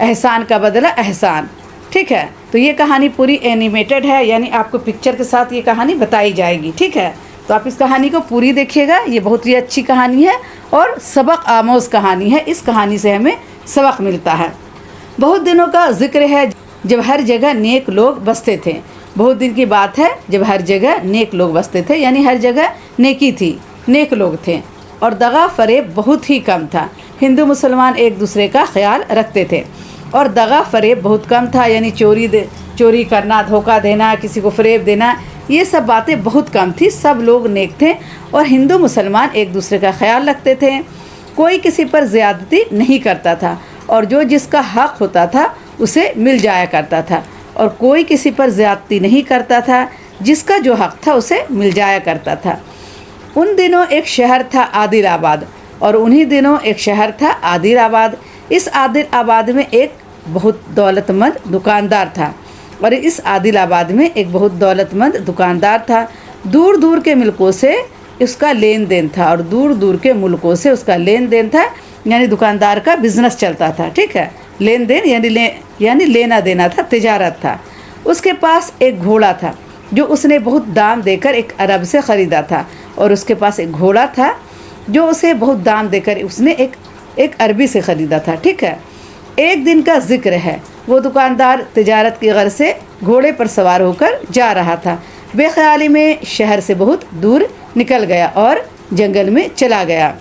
احسان کا بدلہ احسان. ٹھیک ہے, تو یہ کہانی پوری اینیمیٹڈ ہے, یعنی آپ کو پکچر کے ساتھ یہ کہانی بتائی جائے گی. ٹھیک ہے, تو آپ اس کہانی کو پوری دیکھیے گا. یہ بہت ہی اچھی کہانی ہے اور سبق آموز کہانی ہے. اس کہانی سے ہمیں سبق ملتا ہے. بہت دنوں کا ذکر ہے جب ہر جگہ نیک لوگ بستے تھے. بہت دن کی بات ہے جب ہر جگہ نیک لوگ بستے تھے, یعنی ہر جگہ نیکی تھی, نیک لوگ تھے, اور دغا فریب بہت ہی کم تھا. ہندو مسلمان ایک دوسرے کا خیال رکھتے تھے اور دغا فریب بہت کم تھا, یعنی چوری کرنا, دھوکہ دینا, کسی کو فریب دینا, یہ سب باتیں بہت کم تھی. سب لوگ نیک تھے اور ہندو مسلمان ایک دوسرے کا خیال رکھتے تھے. کوئی کسی پر زیادتی نہیں کرتا تھا اور جو جس کا حق ہوتا تھا اسے مل جایا کرتا تھا, اور کوئی کسی پر زیادتی نہیں کرتا تھا, جس کا جو حق تھا اسے مل جایا کرتا تھا. ان دنوں ایک شہر تھا عادل آباد, اور انہی دنوں ایک شہر تھا عادل آباد. اس عادل آباد میں ایک بہت دولت مند دکاندار تھا, اور اس عادل آباد میں ایک بہت دولت مند دکاندار تھا. دور دور کے ملکوں سے اس کا لین دین تھا, اور دور دور کے ملکوں سے اس کا لین دین تھا, یعنی دکاندار کا بزنس چلتا تھا. ٹھیک ہے, لین دین یعنی لینا دینا تھا, تجارت تھا. اس کے پاس ایک گھوڑا تھا جو اس نے بہت دام دے کر ایک عرب سے خریدا تھا, اور اس کے پاس ایک گھوڑا تھا جو اسے بہت دام دے کر اس نے ایک عربی سے خریدا تھا. ٹھیک ہے, ایک دن کا ذکر ہے. وہ دکاندار تجارت کی غرض سے گھوڑے پر سوار ہو کر جا رہا تھا. بے خیالی میں شہر سے بہت دور نکل گیا اور جنگل میں چلا گیا.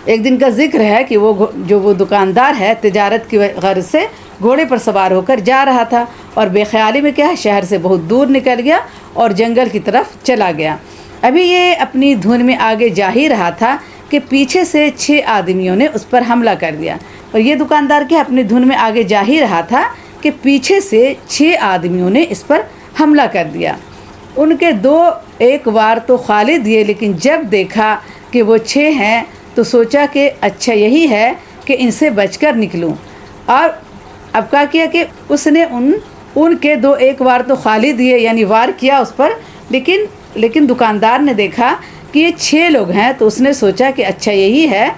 ایک دن کا ذکر ہے کہ وہ دکاندار ہے تجارت کی غرض سے گھوڑے پر سوار ہو کر جا رہا تھا, اور بے خیالی میں کیا ہے, شہر سے بہت دور نکل گیا اور جنگل کی طرف چلا گیا. ابھی یہ اپنی دھن میں آگے جا ہی رہا تھا کہ پیچھے سے 6 آدمیوں نے اس پر حملہ کر دیا. اور یہ دکاندار کیا اپنی دھن میں آگے جا ہی رہا تھا کہ پیچھے سے 6 آدمیوں نے اس پر حملہ کر دیا. ان کے 2 وار تو خالی دیے, لیکن جب دیکھا کہ وہ 6 ہیں تو سوچا کہ اچھا یہی ہے کہ ان سے بچ کر نکلوں. اور اب کیا کہ اس نے ان کے 2 وار تو خالی دیے, یعنی وار کیا اس پر, لیکن دکاندار نے دیکھا کہ یہ 6 لوگ ہیں, تو اس نے سوچا کہ اچھا یہی ہے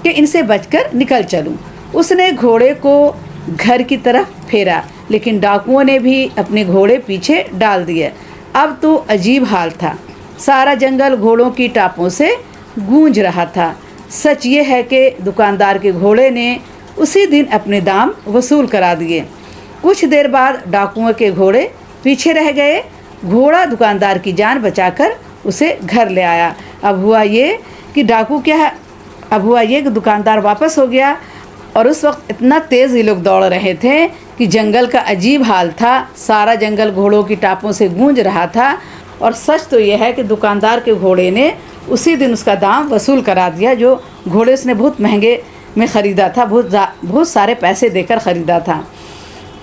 کہ ان سے بچ کر نکل چلوں. اس نے گھوڑے کو گھر کی طرف پھیرا, لیکن ڈاکوؤں نے بھی اپنے گھوڑے پیچھے ڈال دیے. اب تو عجیب حال تھا, سارا جنگل گھوڑوں کی ٹاپوں سے گونج رہا تھا. سچ یہ ہے کہ دکاندار کے گھوڑے نے اسی دن اپنے دام وصول کرا دیے. کچھ دیر بعد ڈاکوؤں کے گھوڑے پیچھے رہ گئے. گھوڑا دکاندار کی جان بچا کر اسے گھر لے آیا. اب ہوا یہ کہ دکاندار واپس ہو گیا, اور اس وقت اتنا تیز یہ لوگ دوڑ رہے تھے کہ جنگل کا عجیب حال تھا. سارا جنگل گھوڑوں کی ٹاپوں سے گونج رہا تھا, اور سچ تو یہ ہے کہ دکاندار کے گھوڑے نے اسی دن اس کا دام وصول کرا دیا, جو گھوڑے اس نے بہت مہنگے میں خریدا تھا, بہت سارے پیسے دے کر خریدا تھا.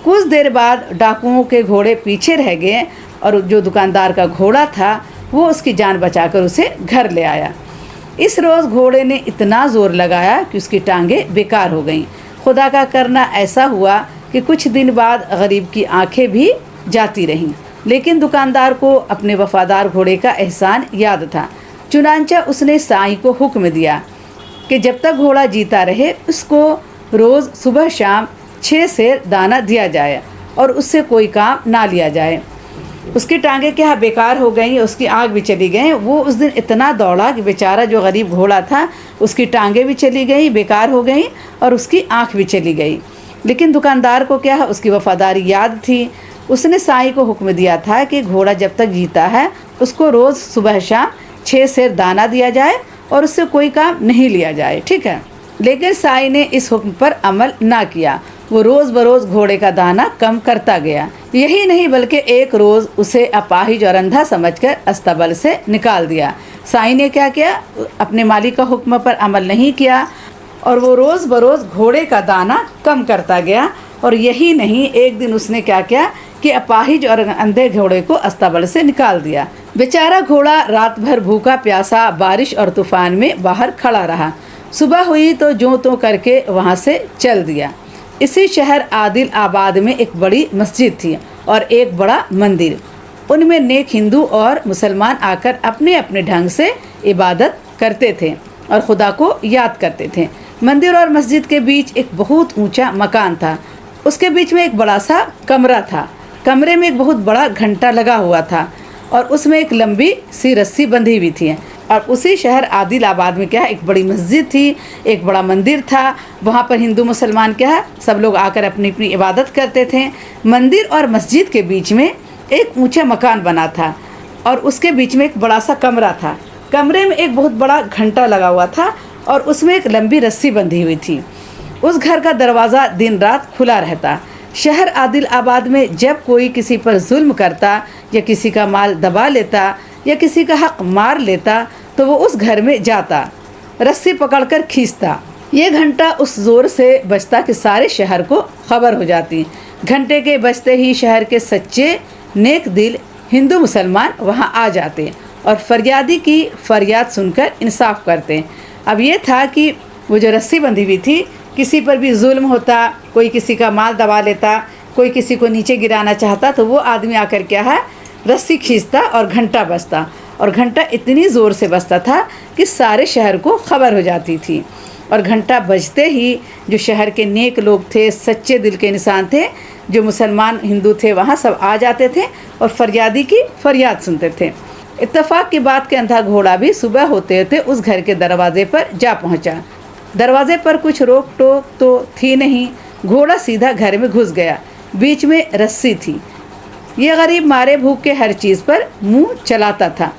کچھ دیر بعد ڈاکوؤں کے گھوڑے پیچھے رہ گئے, اور جو دکاندار کا گھوڑا تھا وہ اس کی جان بچا کر اسے گھر لے آیا. اس روز گھوڑے نے اتنا زور لگایا کہ اس کی ٹانگیں بیکار ہو گئیں. خدا کا کرنا ایسا ہوا کہ کچھ دن بعد غریب کی آنکھیں بھی جاتی رہیں, لیکن دکاندار کو اپنے وفادار گھوڑے کا احسان یاد تھا. چنانچہ اس نے سائیں کو حکم دیا کہ جب تک گھوڑا جیتا رہے اس کو روز صبح شام 6 سیر دانہ دیا جائے اور اس سے کوئی کام نہ لیا جائے. اس کی ٹانگیں کیا بیکار ہو گئیں, اس کی آنکھ بھی چلی گئیں. وہ اس دن اتنا دوڑا کہ بیچارہ جو غریب گھوڑا تھا اس کی ٹانگیں بھی چلی گئیں, بیکار ہو گئیں, اور اس کی آنکھ بھی چلی گئی. لیکن دکاندار کو کیا اس کی وفاداری یاد تھی. اس نے سائیں کو حکم دیا تھا کہ گھوڑا جب تک جیتا ہے اس کو روز صبح شام 6 سیر دانہ دیا جائے اور اس سے کوئی کام نہیں لیا جائے. ٹھیک ہے, لیکن سائیں نے اس حکم پر عمل نہ کیا. وہ روز بروز گھوڑے کا دانہ کم کرتا گیا. یہی نہیں بلکہ ایک روز اسے اپاہج اور اندھا سمجھ کر استبل سے نکال دیا. سائیں نے کیا کیا, اپنے مالک کا حکم پر عمل نہیں کیا, اور وہ روز بروز گھوڑے کا دانہ کم کرتا گیا. اور یہی نہیں, ایک دن اس نے کیا کیا کہ اپاہج اور اندھے گھوڑے کو استبل سے نکال دیا. بیچارہ گھوڑا رات بھر بھوکا پیاسا بارش اور طوفان میں باہر کھڑا رہا. صبح ہوئی تو جو کر کے وہاں سے چل دیا. اسی شہر عادل آباد میں ایک بڑی مسجد تھی اور ایک بڑا مندر. ان میں نیک ہندو اور مسلمان آ کر اپنے اپنے ڈھنگ سے عبادت کرتے تھے اور خدا کو یاد کرتے تھے. مندر اور مسجد کے بیچ ایک بہت اونچا مکان تھا. اس کے بیچ میں ایک بڑا سا کمرہ تھا، کمرے میں ایک بہت بڑا گھنٹا لگا ہوا تھا اور اس میں ایک لمبی سی رسی بندھی ہوئی تھی۔ اور اسی شہر عادل آباد میں کیا ایک بڑی مسجد تھی، ایک بڑا مندر تھا، وہاں پر ہندو مسلمان کیا سب لوگ آ کر اپنی اپنی عبادت کرتے تھے۔ مندر اور مسجد کے بیچ میں ایک اونچا مکان بنا تھا اور اس کے بیچ میں ایک بڑا سا کمرہ تھا، کمرے میں ایک بہت بڑا گھنٹا لگا ہوا تھا اور اس میں ایک لمبی رسی بندھی ہوئی تھی۔ اس گھر کا دروازہ دن رات کھلا رہتا۔ شہر عادل آباد میں جب کوئی کسی پر ظلم کرتا یا کسی کا مال دبا لیتا یا کسی کا حق مار لیتا تو وہ اس گھر میں جاتا، رسی پکڑ کر کھینچتا۔ یہ گھنٹا اس زور سے بجتا کہ سارے شہر کو خبر ہو جاتی۔ گھنٹے کے بجتے ہی شہر کے سچے نیک دل ہندو مسلمان وہاں آ جاتے اور فریادی کی فریاد سن کر انصاف کرتے۔ اب یہ تھا کہ وہ جو رسی بندھی ہوئی تھی، کسی پر بھی ظلم ہوتا، کوئی کسی کا مال دبا لیتا، کوئی کسی کو نیچے گرانا چاہتا تو وہ آدمی آ کر کیا ہے رسی کھینچتا اور گھنٹا بجتا، اور گھنٹا اتنی زور سے بجتا تھا کہ سارے شہر کو خبر ہو جاتی تھی۔ اور گھنٹا بجتے ہی جو شہر کے نیک لوگ تھے، سچے دل کے انسان تھے، جو مسلمان ہندو تھے، وہاں سب آ جاتے تھے اور فریادی کی فریاد سنتے تھے۔ اتفاق کی بات کہ اندھا گھوڑا بھی صبح ہوتے ہوتے اس گھر کے دروازے پر جا پہنچا۔ دروازے پر کچھ روک ٹوک تو تھی نہیں، گھوڑا سیدھا گھر میں گھس گیا، بیچ میں رسی تھی۔ یہ غریب مارے بھوک کے ہر چیز پر منہ چلاتا تھا۔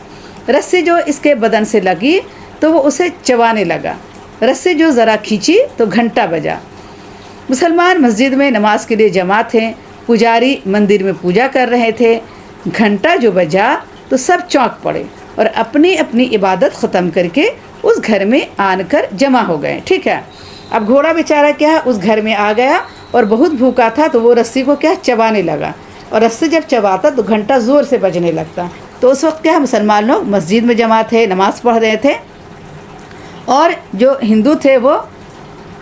رسی جو اس کے بدن سے لگی تو وہ اسے چبانے لگا، رسی جو ذرا کھینچی تو گھنٹا بجا۔ مسلمان مسجد میں نماز کے لیے جمع تھے، پجاری مندر میں پوجا کر رہے تھے۔ گھنٹا جو بجا تو سب چونک پڑے اور اپنی اپنی عبادت ختم کر کے اس گھر میں آن کر جمع ہو گئے۔ ٹھیک ہے، اب گھوڑا بیچارہ کیا اس گھر میں آ گیا اور بہت بھوکا تھا تو وہ رسی کو کیا چبانے لگا، اور رسی جب چباتا تو گھنٹا زور سے بجنے لگتا۔ تو اس وقت کیا مسلمان لوگ مسجد میں جمع تھے، نماز پڑھ رہے تھے، اور جو ہندو تھے وہ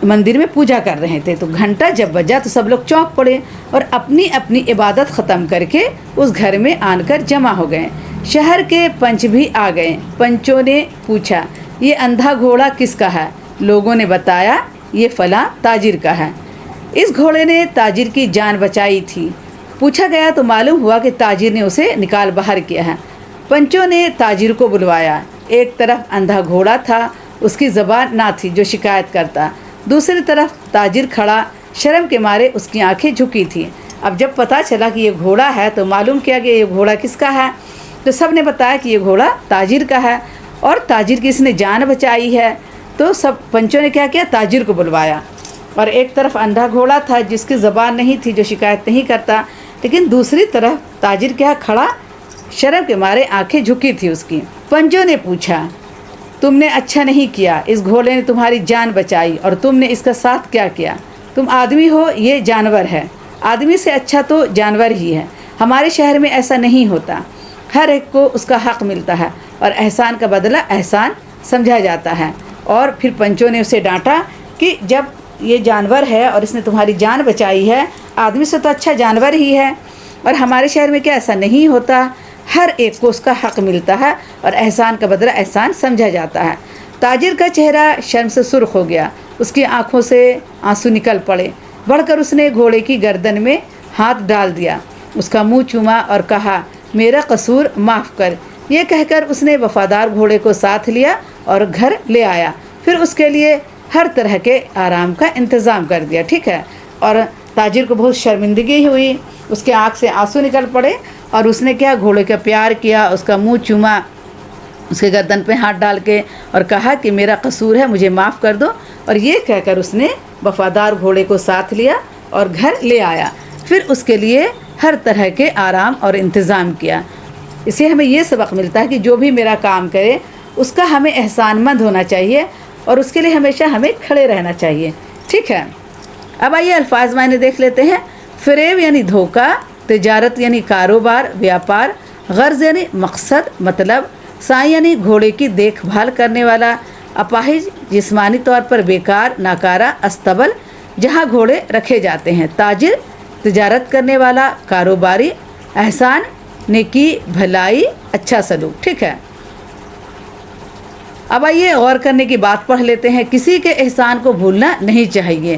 مندر میں پوجا کر رہے تھے۔ تو گھنٹا جب بجا تو سب لوگ چونک پڑے اور اپنی اپنی عبادت ختم کر کے اس گھر میں آن کر جمع ہو گئے۔ شہر کے پنچ بھی آ گئے۔ پنچوں نے پوچھا یہ اندھا گھوڑا کس کا ہے؟ لوگوں نے بتایا یہ فلاں تاجر کا ہے، اس گھوڑے نے تاجر کی جان بچائی تھی۔ پوچھا گیا تو معلوم ہوا کہ تاجر نے اسے نکال باہر کیا ہے۔ پنچوں نے تاجر کو بلوایا۔ ایک طرف اندھا گھوڑا تھا، اس کی زبان نہ تھی جو شکایت کرتا، دوسری طرف تاجر کھڑا، شرم کے مارے اس کی آنکھیں جھکی تھیں۔ اب جب پتہ چلا کہ یہ گھوڑا ہے تو معلوم کیا کہ یہ گھوڑا کس کا ہے، تو سب نے بتایا کہ یہ گھوڑا تاجر کا ہے اور تاجر کی اس نے جان بچائی ہے۔ تو سب پنچوں نے کیا کیا، تاجر کو بلوایا۔ اور ایک طرف اندھا گھوڑا تھا جس کی زبان نہیں تھی، جو شکایت نہیں کرتا، لیکن دوسری طرف تاجر کیا کھڑا، شرم کے مارے آنکھیں جھکی تھی اس کی۔ پنچوں نے پوچھا تم نے اچھا نہیں کیا، اس گھوڑے نے تمہاری جان بچائی اور تم نے اس کا ساتھ کیا کیا؟ تم آدمی ہو، یہ جانور ہے، آدمی سے اچھا تو جانور ہی ہے۔ ہمارے شہر میں ایسا نہیں ہوتا، ہر ایک کو اس کا حق ملتا ہے اور احسان کا بدلہ احسان سمجھا جاتا ہے۔ اور پھر پنچوں نے اسے ڈانٹا کہ جب یہ جانور ہے اور اس نے تمہاری جان بچائی ہے، آدمی سے تو اچھا جانور ہی ہے، اور ہمارے شہر میں کیا ایسا نہیں ہوتا، ہر ایک کو اس کا حق ملتا ہے اور احسان کا بدلہ احسان سمجھا جاتا ہے۔ تاجر کا چہرہ شرم سے سرخ ہو گیا، اس کی آنکھوں سے آنسو نکل پڑے۔ بڑھ کر اس نے گھوڑے کی گردن میں ہاتھ ڈال دیا، اس کا منہ چوما اور کہا میرا قصور معاف کر۔ یہ کہہ کر اس نے وفادار گھوڑے کو ساتھ لیا اور گھر لے آیا، پھر اس کے لیے ہر طرح کے آرام کا انتظام کر دیا۔ ٹھیک ہے، اور تاجر کو بہت شرمندگی ہوئی، اس کے آنکھ سے آنسو نکل پڑے، اور اس نے کیا گھوڑے کا پیار کیا، اس کا منہ چوما، اس کے گردن پہ ہاتھ ڈال کے، اور کہا کہ میرا قصور ہے، مجھے معاف کر دو۔ اور یہ کہہ کر اس نے وفادار گھوڑے کو ساتھ لیا اور گھر لے آیا، پھر اس کے لیے ہر طرح کے آرام اور انتظام کیا۔ اس سے ہمیں یہ سبق ملتا ہے کہ جو بھی میرا کام کرے اس کا ہمیں احسان مند ہونا چاہیے اور اس کے لیے ہمیشہ ہمیں کھڑے رہنا چاہیے۔ ٹھیک ہے، اب آئیے الفاظ معنی دیکھ لیتے ہیں۔ فریب یعنی دھوکہ، تجارت یعنی کاروبار ویاپار، غرض یعنی مقصد مطلب، سائیں یعنی گھوڑے کی دیکھ بھال کرنے والا، اپاہج جسمانی طور پر بیکار ناکارہ استبل جہاں گھوڑے رکھے جاتے ہیں، تاجر تجارت کرنے والا کاروباری، احسان نیکی بھلائی اچھا سلوک۔ ٹھیک ہے، اب آئیے غور کرنے کی بات پڑھ لیتے ہیں۔ کسی کے احسان کو بھولنا نہیں چاہیے،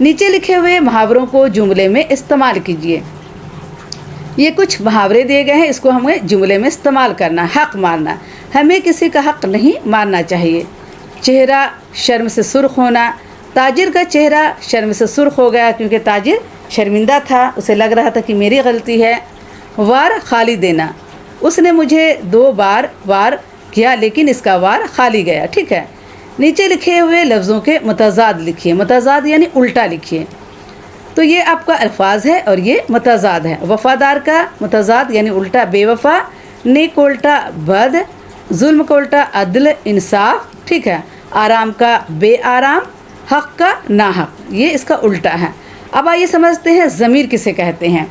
نیچے لکھے ہوئے محاوروں کو جملے میں استعمال کیجیے۔ یہ کچھ محاورے دیے گئے ہیں، اس کو ہمیں جملے میں استعمال کرنا۔ حق مارنا، ہمیں کسی کا حق نہیں مارنا چاہیے۔ چہرہ شرم سے سرخ ہونا، تاجر کا چہرہ شرم سے سرخ ہو گیا کیونکہ تاجر شرمندہ تھا، اسے لگ رہا تھا کہ میری غلطی ہے۔ وار خالی دینا، اس نے مجھے 2 بار وار کیا لیکن اس کا وار خالی گیا، ٹھیک ہے۔ نیچے لکھے ہوئے لفظوں کے متضاد لکھیے، متضاد یعنی الٹا لکھیے۔ تو یہ آپ کا الفاظ ہے اور یہ متضاد ہے۔ وفادار کا متضاد یعنی الٹا بے وفا، نیک کا الٹا بد، ظلم کا الٹا عدل انصاف، ٹھیک ہے۔ آرام کا بے آرام، حق کا ناحق، یہ اس کا الٹا ہے۔ اب آئیے سمجھتے ہیں ضمیر کسے کہتے ہیں۔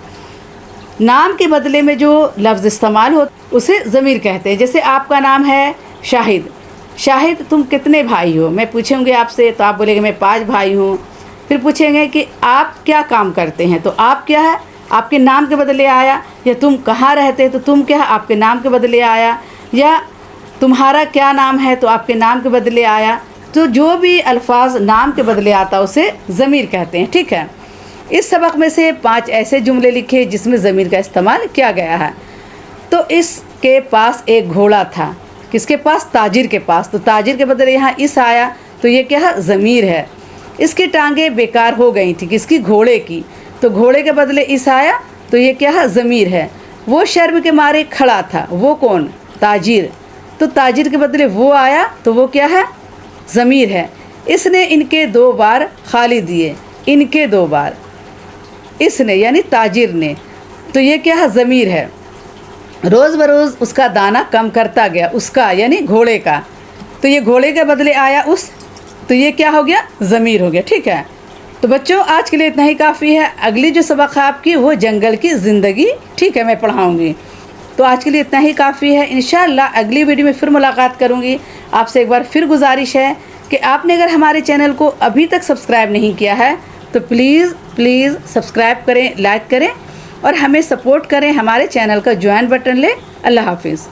نام کے بدلے میں جو لفظ استعمال ہو اسے ضمیر کہتے ہیں۔ جیسے آپ کا نام ہے شاہد، شاہد تم کتنے بھائی ہو؟ میں پوچھوں گی آپ سے تو آپ بولیں گے میں 5 بھائی ہوں۔ پھر پوچھیں گے کہ آپ کیا کام کرتے ہیں، تو آپ کیا ہے آپ کے نام کے بدلے آیا، یا تم کہاں رہتے تو تم کیا ہے آپ کے نام کے بدلے آیا، یا تمہارا کیا نام ہے تو آپ کے نام کے بدلے آیا۔ تو جو بھی الفاظ نام کے بدلے آتا اسے ضمیر کہتے ہیں، ٹھیک ہے۔ اس سبق میں سے 5 ایسے جملے لکھے جس میں ضمیر کا استعمال کیا گیا ہے۔ تو اس کے پاس ایک گھوڑا تھا، کس کے پاس؟ تاجر کے پاس، تو تاجر کے بدلے یہاں اس آیا تو یہ کیا ہے؟ ضمیر ہے۔ اس کی ٹانگیں بیکار ہو گئی تھی، کس کی؟ گھوڑے کی، تو گھوڑے کے بدلے اس آیا تو یہ کیا ہے؟ ضمیر ہے۔ وہ شرم کے مارے کھڑا تھا، وہ کون؟ تاجر، تو تاجر کے بدلے وہ آیا تو وہ کیا ہے؟ ضمیر ہے۔ اس نے ان کے 2 بار خالی دیے، ان کے 2 بار، اس نے یعنی تاجر نے، تو یہ کیا ہے؟ ضمیر ہے۔ روز بروز اس کا دانہ کم کرتا گیا، اس کا یعنی گھوڑے کا، تو یہ گھوڑے کے بدلے آیا اس، تو یہ کیا ہو گیا؟ ضمیر ہو گیا، ٹھیک ہے۔ تو بچوں آج کے لیے اتنا ہی کافی ہے۔ اگلی جو سبق ہے آپ کی وہ جنگل کی زندگی، ٹھیک ہے، میں پڑھاؤں گی۔ تو آج کے لیے اتنا ہی کافی ہے۔ انشاءاللہ اگلی ویڈیو میں پھر ملاقات کروں گی۔ آپ سے ایک بار پھر گزارش ہے کہ آپ نے اگر ہمارے چینل کو ابھی تک سبسکرائب نہیں کیا ہے تو پلیز سبسکرائب کریں، لائک کریں اور ہمیں سپورٹ کریں۔ ہمارے چینل کا جوائن بٹن لیں۔ اللہ حافظ۔